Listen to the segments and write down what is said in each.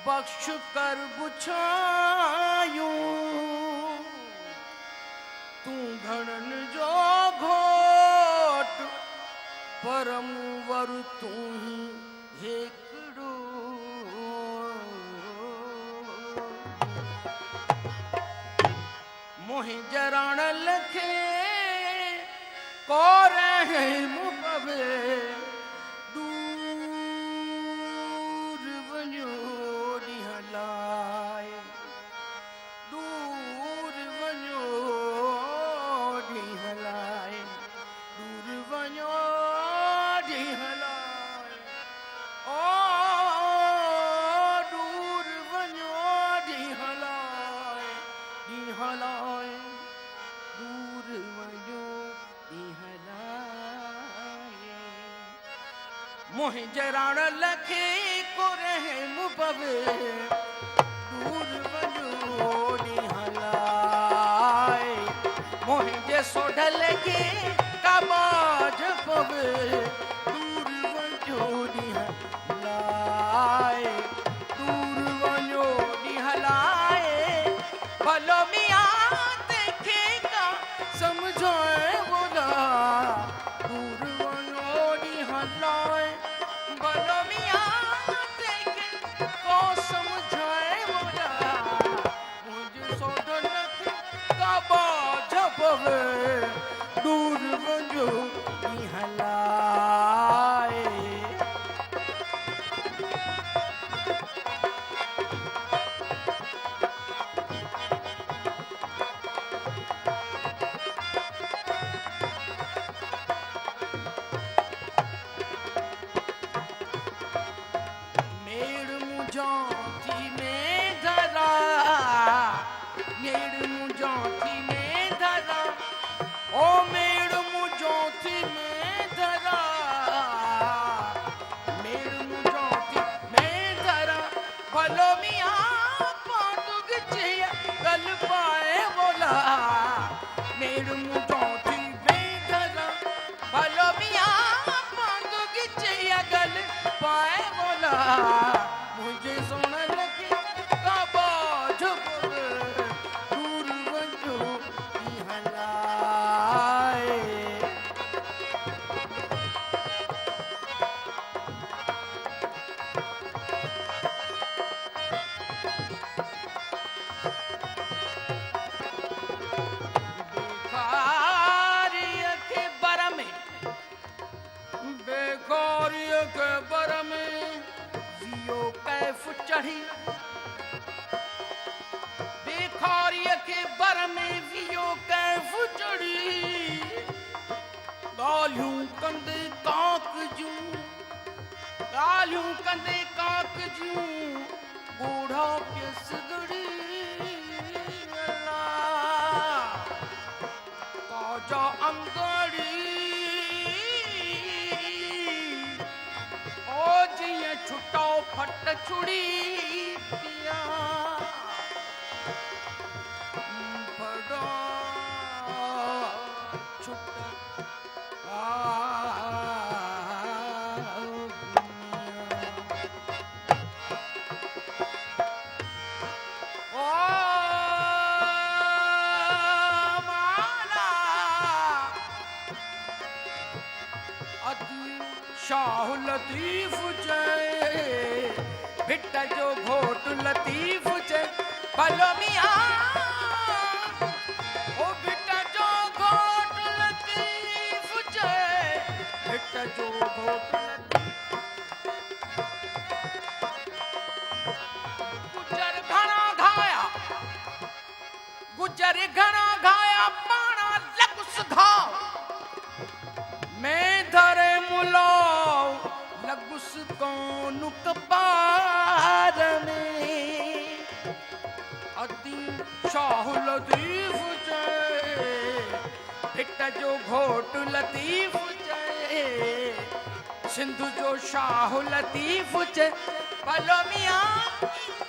बख्श कर बुछायूं तू घणन जो घोट परम वर तू ही हेकड़ो मोहि जरण लखे कोर है मुपवे मोहि जराण लखे को रहे मुपवे दूर वजोड़ी हलाए मोहि जे सोढल के काबाज पवे दूर वजोड़ी हलाए दूर वजोड़ी हलाए भलो मियां देखेगा समझाए बोला दूर वजोड़ी हलाए दूर वजो हला गालियूं कंदे काक जूं, गालियूं कंदे काक जूं, बूढ़ा पियस गड़ी काजा अंगड़ी ओ जिए छुटो फट छुड़ी पिया बड़ा छुटा शाह लतीफ जय बिट जो घोट लतीफ जय भलो मियां ओ बिट जो घोट लतीफ जय बिट जो घोट गुजर घना घाया गुजर घना घाया पाना लगुस घाव मैं धरे मुलो लगुस कौन कपार में अति शाह लतीफ जय हिट जो घोट लतीफ जय सिंधु जो शाह लतीफ जय भलो मियां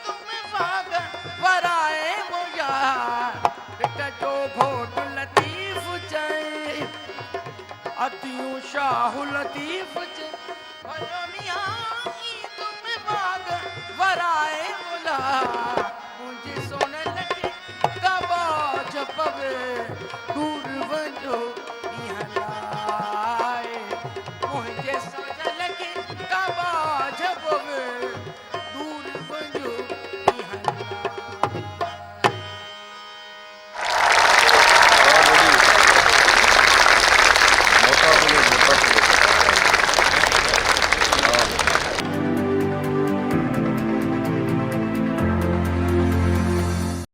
तुम वाग वराए मुया हिट जो घोट लतीफ जय अतियों शाह लतीफ जय भलो मियां तुम बाग वराए मुला